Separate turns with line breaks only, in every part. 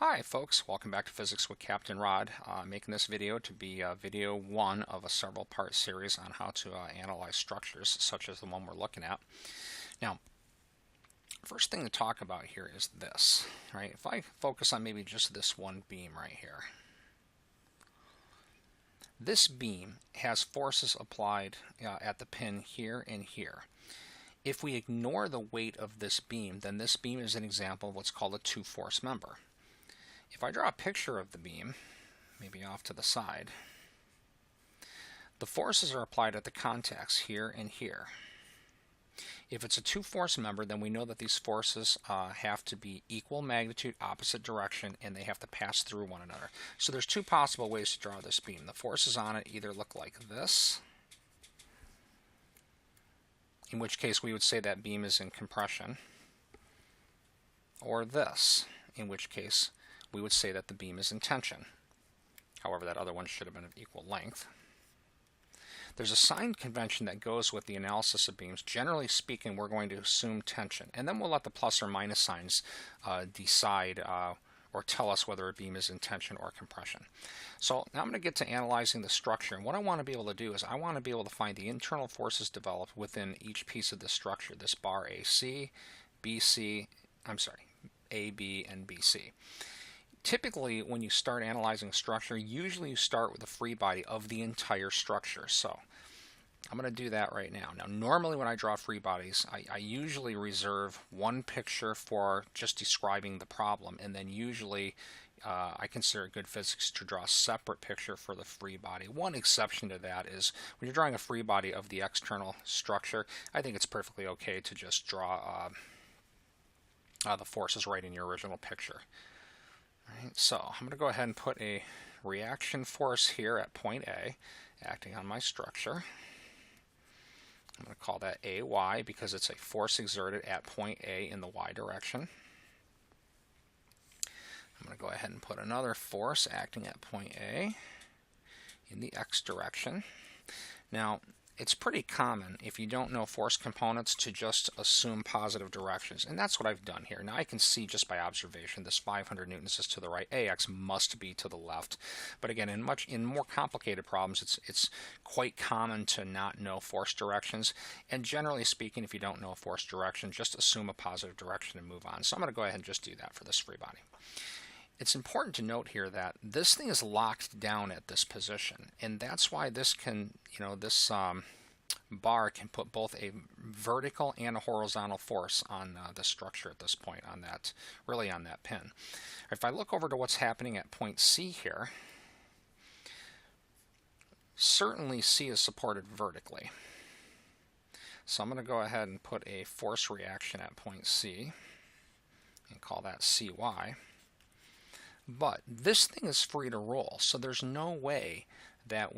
Hi folks, welcome back to Physics with Captain Rod. Making this video to be video one of a several part series on how to analyze structures such as the one we're looking at. Now, first thing to talk about here is this, right? If I focus on maybe just this one beam right here. This beam has forces applied at the pin here and here. If we ignore the weight of this beam, then this beam is an example of what's called a two-force member. If I draw a picture of the beam, maybe off to the side, the forces are applied at the contacts here and here. If it's a two-force member, then we know that these forces have to be equal magnitude, opposite direction, and they have to pass through one another. So there's two possible ways to draw this beam. The forces on it either look like this, in which case we would say that beam is in compression, or this, in which case we would say that the beam is in tension. However, that other one should have been of equal length. There's a sign convention that goes with the analysis of beams. Generally speaking, we're going to assume tension, and then we'll let the plus or minus signs decide or tell us whether a beam is in tension or compression. So now I'm going to get to analyzing the structure, and what I want to be able to do is I want to be able to find the internal forces developed within each piece of the structure, this bar AB, and BC. Typically, when you start analyzing a structure, usually you start with the free body of the entire structure. So I'm going to do that right now. Now, normally when I draw free bodies, I usually reserve one picture for just describing the problem, and then usually I consider it good physics to draw a separate picture for the free body. One exception to that is when you're drawing a free body of the external structure, I think it's perfectly okay to just draw the forces right in your original picture. Right, so I'm going to go ahead and put a reaction force here at point A, acting on my structure. I'm going to call that AY because it's a force exerted at point A in the Y direction. I'm going to go ahead and put another force acting at point A in the X direction. Now, it's pretty common, if you don't know force components, to just assume positive directions, and that's what I've done here. Now I can see just by observation this 500 newtons is to the right, AX must be to the left. But again, in more complicated problems, it's quite common to not know force directions, and generally speaking, if you don't know a force direction, just assume a positive direction and move on. So I'm going to go ahead and just do that for this free body. It's important to note here that this thing is locked down at this position, and that's why this can, this bar can put both a vertical and a horizontal force on the structure at this point, on that pin. If I look over to what's happening at point C here, certainly C is supported vertically. So I'm going to go ahead and put a force reaction at point C and call that CY. But this thing is free to roll, so there's no way that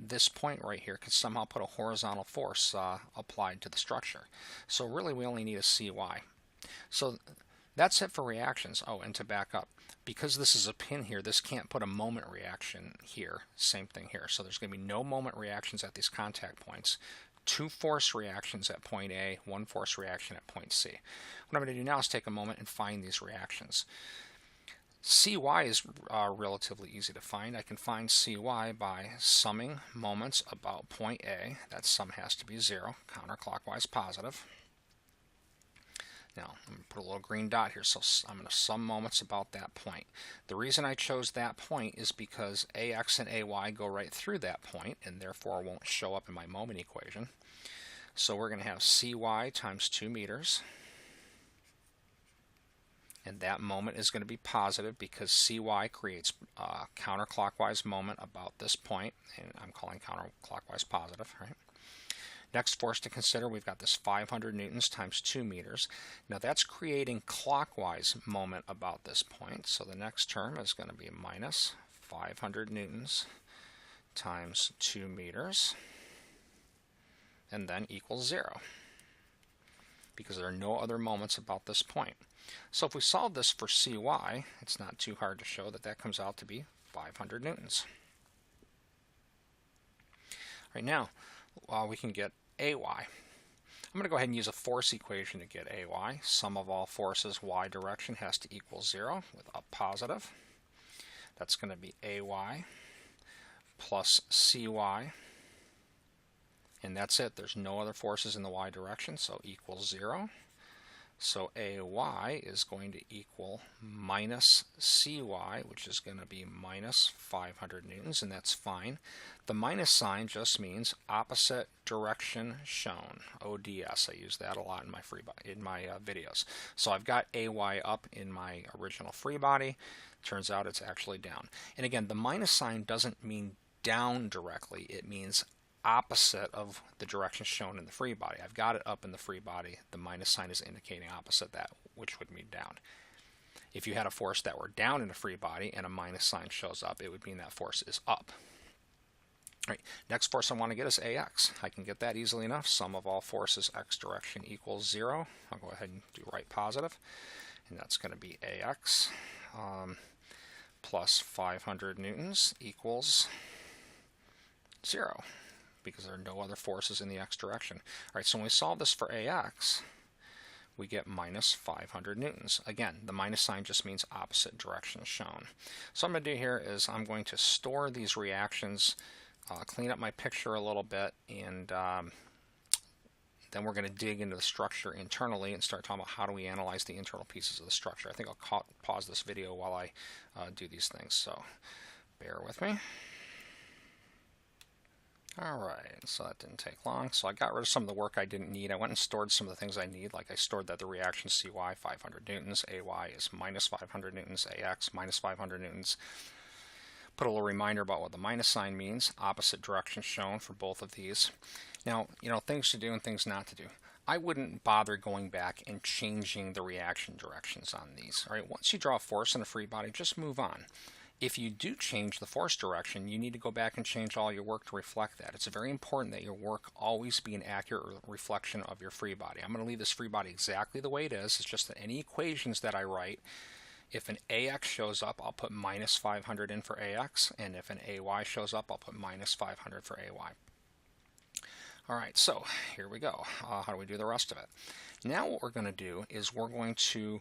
this point right here could somehow put a horizontal force applied to the structure. So really we only need a CY. So that's it for reactions. Oh, and to back up, because this is a pin here, this can't put a moment reaction here. Same thing here. So there's going to be no moment reactions at these contact points. Two force reactions at point A, one force reaction at point C. What I'm going to do now is take a moment and find these reactions. CY is relatively easy to find. I can find CY by summing moments about point A. That sum has to be 0, counterclockwise positive. Now, I'm going to put a little green dot here, so I'm going to sum moments about that point. The reason I chose that point is because AX and AY go right through that point, and therefore won't show up in my moment equation. So we're going to have CY times 2 meters. And that moment is going to be positive because CY creates a counterclockwise moment about this point, and I'm calling counterclockwise positive. Right? Next force to consider, we've got this 500 newtons times 2 meters. Now that's creating clockwise moment about this point, so the next term is going to be minus 500 newtons times 2 meters, and then equals 0, because there are no other moments about this point. So if we solve this for CY, it's not too hard to show that that comes out to be 500 newtons. Right now, we can get AY. I'm going to go ahead and use a force equation to get AY. Sum of all forces y direction has to equal 0 with up positive. That's going to be AY plus CY. And that's it. There's no other forces in the y direction, so equals 0. So AY is going to equal minus CY, which is going to be minus 500 newtons, and that's fine. The minus sign just means opposite direction shown, ODS. I use that a lot in my videos. So I've got AY up in my original free body. Turns out it's actually down. And again, the minus sign doesn't mean down directly. It means opposite of the direction shown in the free body. I've got it up in the free body. The minus sign is indicating opposite that, which would mean down. If you had a force that were down in a free body and a minus sign shows up, it would mean that force is up. All right, next force I want to get is AX. I can get that easily enough. Sum of all forces x direction equals 0. I'll go ahead and do right positive, and that's going to be AX plus 500 newtons equals 0. Because there are no other forces in the x direction. All right, so when we solve this for AX, we get minus 500 newtons. Again, the minus sign just means opposite direction shown. So what I'm going to do here is I'm going to store these reactions, clean up my picture a little bit, and then we're going to dig into the structure internally and start talking about how do we analyze the internal pieces of the structure. I think I'll pause this video while I do these things, so bear with me. Alright, so that didn't take long. So I got rid of some of the work I didn't need. I went and stored some of the things I need, like I stored that the reaction CY 500 newtons, AY is minus 500 newtons, AX minus 500 newtons. Put a little reminder about what the minus sign means, opposite direction shown for both of these. Now, things to do and things not to do. I wouldn't bother going back and changing the reaction directions on these. All right, once you draw a force in a free body, just move on. If you do change the force direction, you need to go back and change all your work to reflect that. It's very important that your work always be an accurate reflection of your free body. I'm going to leave this free body exactly the way it is. It's just that any equations that I write, if an AX shows up, I'll put minus 500 in for AX, and if an AY shows up, I'll put minus 500 for AY. All right, so here we go. How do we do the rest of it? Now what we're going to do is we're going to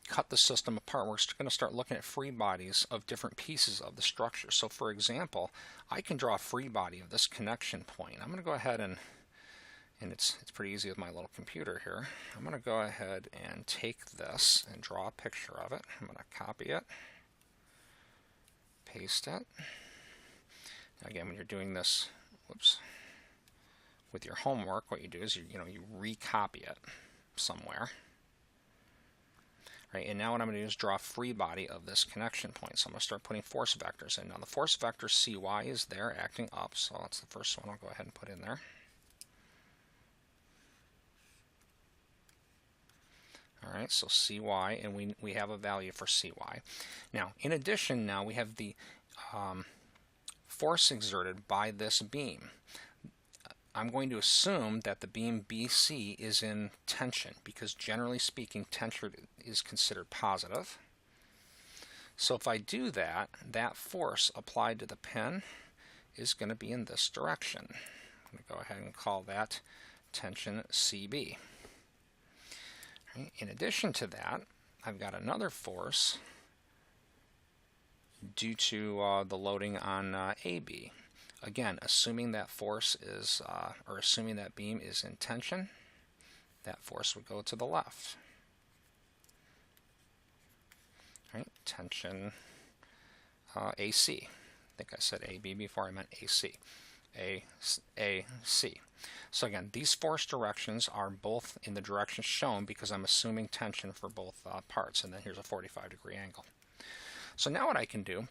cut the system apart. We're going to start looking at free bodies of different pieces of the structure. So for example, I can draw a free body of this connection point. I'm going to go ahead and it's pretty easy with my little computer here. I'm going to go ahead and take this and draw a picture of it. I'm going to copy it, paste it. Now again, when you're doing this, with your homework, what you do is you recopy it somewhere. Right, and now what I'm going to do is draw a free body of this connection point. So I'm going to start putting force vectors in. Now the force vector CY is there acting up, so that's the first one I'll go ahead and put in there. All right, so CY, and we have a value for CY. Now, in addition, now we have the force exerted by this beam. I'm going to assume that the beam BC is in tension because generally speaking tension is considered positive. So if I do that, that force applied to the pin is going to be in this direction. I'm going to go ahead and call that tension CB. Right. In addition to that, I've got another force due to the loading on AB. Again, assuming that force is, or assuming that beam is in tension, that force would go to the left. Right? Tension AC. I think I said AB before, I meant AC. AC. So again, these force directions are both in the direction shown because I'm assuming tension for both parts, and then here's a 45-degree angle. So now what I can do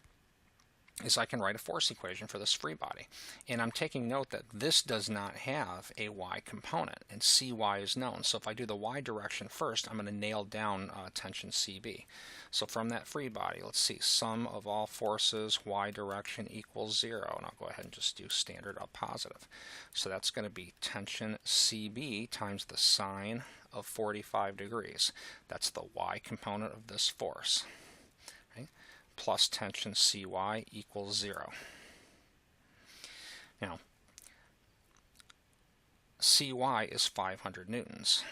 is I can write a force equation for this free body. And I'm taking note that this does not have a y component, and CY is known. So if I do the y direction first, I'm going to nail down tension CB. So from that free body, let's see, sum of all forces y direction equals 0. And I'll go ahead and just do standard up positive. So that's going to be tension CB times the sine of 45 degrees. That's the y component of this force. Plus tension CY equals 0. Now, CY is 500 newtons.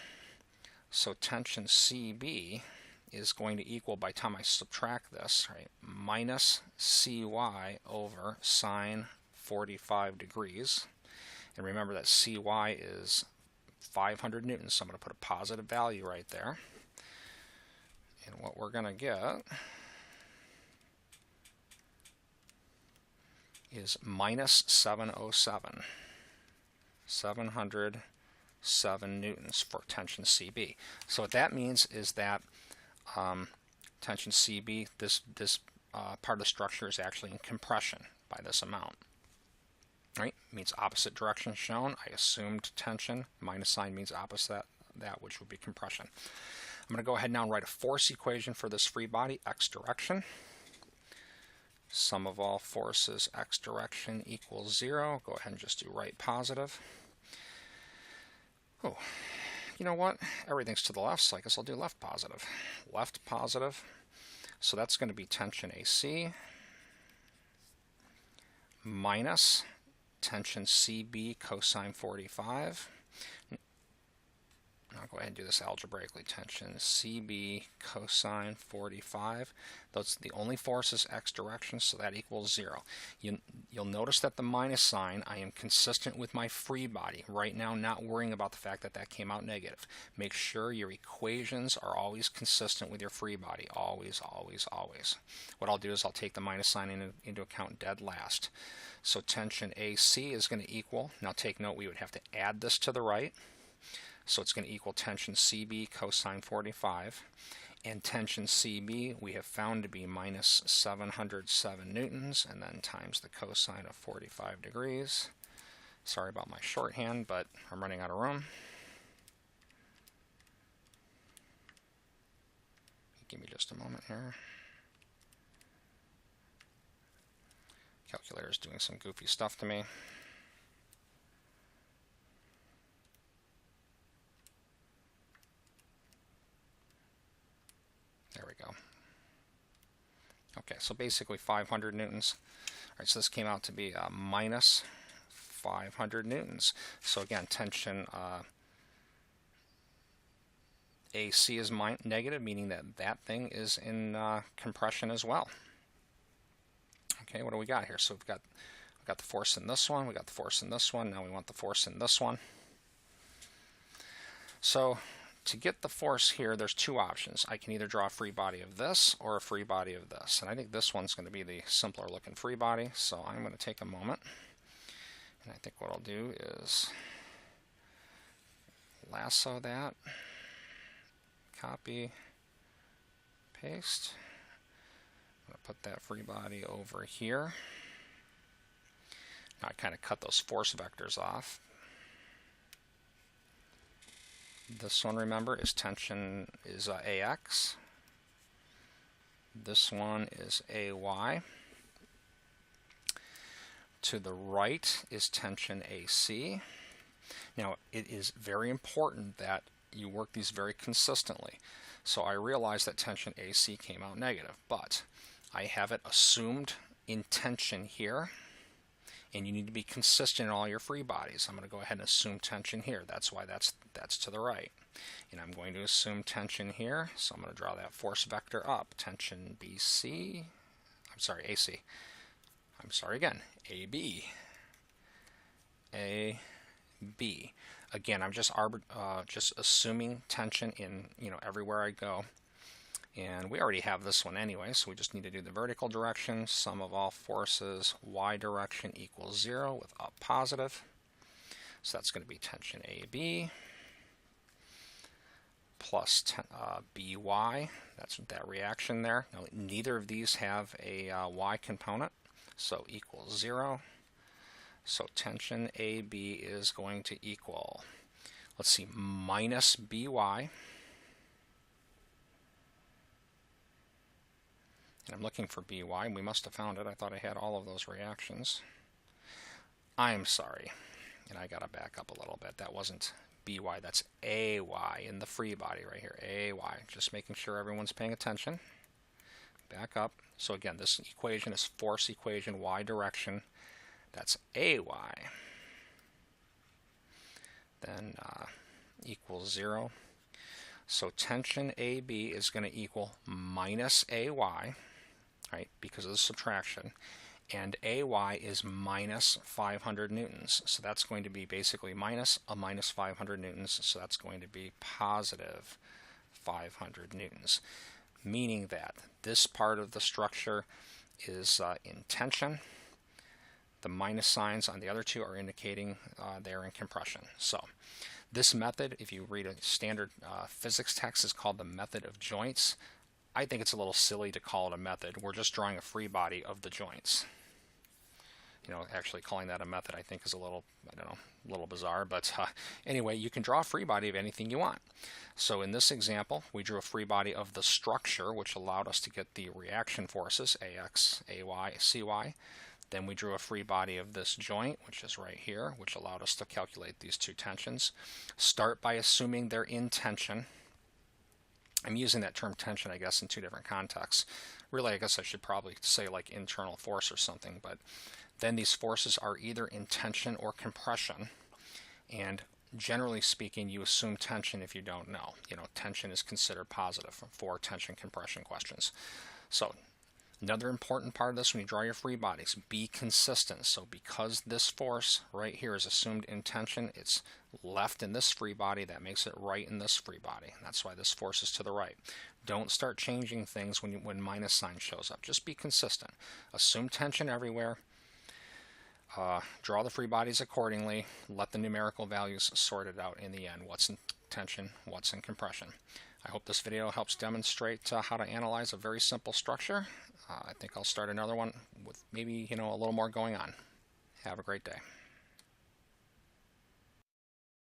So tension CB is going to equal, by the time I subtract this, right, minus CY over sine 45 degrees. And remember that CY is 500 newtons, so I'm going to put a positive value right there. And what we're going to get is minus 707. 707 newtons for tension CB. So what that means is that tension CB, this part of the structure is actually in compression by this amount. Right? Means opposite direction shown. I assumed tension. Minus sign means opposite that, which would be compression. I'm going to go ahead now and write a force equation for this free body, x direction. Sum of all forces x direction equals 0. Go ahead and just do right positive. Oh, you know what? Everything's to the left, so I guess I'll do left positive. Left positive. So that's going to be tension AC minus tension CB cosine 45. I'll go ahead and do this algebraically. Tension CB cosine 45. That's the only force is x direction, so that equals 0. You'll notice that the minus sign, I am consistent with my free body. Right now, not worrying about the fact that that came out negative. Make sure your equations are always consistent with your free body. Always, always, always. What I'll do is I'll take the minus sign into account dead last. So tension AC is going to equal, now take note we would have to add this to the right. So it's going to equal tension CB cosine 45. And tension CB we have found to be minus 707 newtons, and then times the cosine of 45 degrees. Sorry about my shorthand, but I'm running out of room. Give me just a moment here. Calculator's doing some goofy stuff to me. There we go. Okay, so basically 500 newtons. All right, so this came out to be minus 500 newtons. So again, tension AC is negative, meaning that that thing is in compression as well. Okay, what do we got here? So we've got the force in this one, we got the force in this one, now we want the force in this one. So to get the force here, there's two options. I can either draw a free body of this or a free body of this. And I think this one's going to be the simpler looking free body. So I'm going to take a moment. And I think what I'll do is lasso that, copy, paste. I'm going to put that free body over here. Now I kind of cut those force vectors off. This one, remember, is tension is AX. This one is AY. To the right is tension AC. Now, it is very important that you work these very consistently. So I realize that tension AC came out negative, but I have it assumed in tension here. And you need to be consistent in all your free bodies. I'm going to go ahead and assume tension here. That's why that's to the right. And I'm going to assume tension here. So I'm going to draw that force vector up. Tension AC. I'm sorry again. AB. AB. Again, I'm just assuming tension in everywhere I go. And we already have this one anyway, so we just need to do the vertical direction. Sum of all forces y direction equals 0 with up positive. So that's going to be tension AB plus BY. That's that reaction there. Now, neither of these have a y component, so equals 0. So tension AB is going to equal, let's see, minus BY. And I'm looking for BY. We must have found it. I thought I had all of those reactions. I'm sorry. And I got to back up a little bit. That wasn't BY. That's AY in the free body right here. AY. Just making sure everyone's paying attention. Back up. So again, this equation is force equation, y direction. That's AY then equals 0. So tension AB is going to equal minus AY, right, because of the subtraction, and AY is minus 500 newtons. So that's going to be basically minus a minus 500 newtons, so that's going to be positive 500 newtons, meaning that this part of the structure is in tension. The minus signs on the other two are indicating they're in compression. So this method, if you read a standard physics text, is called the method of joints. I think it's a little silly to call it a method. We're just drawing a free body of the joints. You know, actually calling that a method I think is a little, I don't know, a little bizarre. But anyway, you can draw a free body of anything you want. So in this example, we drew a free body of the structure, which allowed us to get the reaction forces, AX, AY, CY. Then we drew a free body of this joint, which is right here, which allowed us to calculate these two tensions. Start by assuming they're in tension. I'm using that term tension, I guess, in two different contexts. Really, I guess I should probably say like internal force or something, but then these forces are either in tension or compression. And generally speaking, you assume tension if you don't know. You know, tension is considered positive for tension compression questions. So another important part of this when you draw your free bodies, be consistent. So because this force right here is assumed in tension, it's left in this free body. That makes it right in this free body. That's why this force is to the right. Don't start changing things when minus sign shows up. Just be consistent. Assume tension everywhere. Draw the free bodies accordingly. Let the numerical values sort it out in the end. What's in tension, what's in compression. I hope this video helps demonstrate how to analyze a very simple structure. I think I'll start another one with maybe, a little more going on. Have a great day.